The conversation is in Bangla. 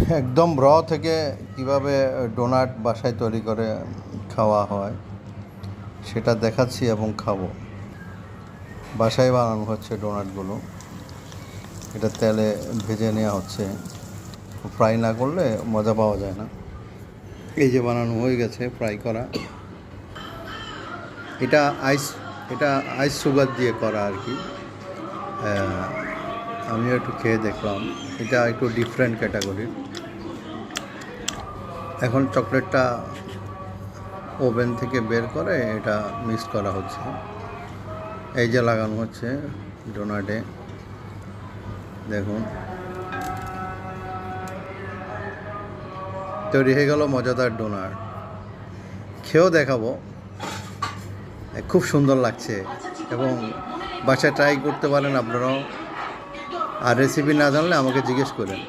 একদম র থেকে কিভাবে ডোনাট বাসায় তৈরি করে খাওয়া হয় সেটা দেখাচ্ছি এবং খাবো। বাসায় বানানো হচ্ছে ডোনাটগুলো। এটা তেলে ভেজে নেওয়া হচ্ছে, ফ্রাই না করলে মজা পাওয়া যায় না। এই যে বানানো হয়ে গেছে, ফ্রাই করা। এটা আইস এটা আইস সুগার দিয়ে করা আর কি। আমিও একটু খেয়ে দেখলাম, এটা একটু ডিফারেন্ট ক্যাটাগরির। এখন চকলেটটা ওভেন থেকে বের করে এটা মিক্স করা হচ্ছে। এই যে লাগানো হচ্ছে ডোনাটে, দেখুন তৈরি হয়ে গেল মজাদার ডোনাট। খেয়েও দেখাবো, খুব সুন্দর লাগছে এবং বাসায় ট্রাই করতে পারেন আপনারাও। আর রেসিপি না জানলে আমাকে জিজ্ঞেস করেন।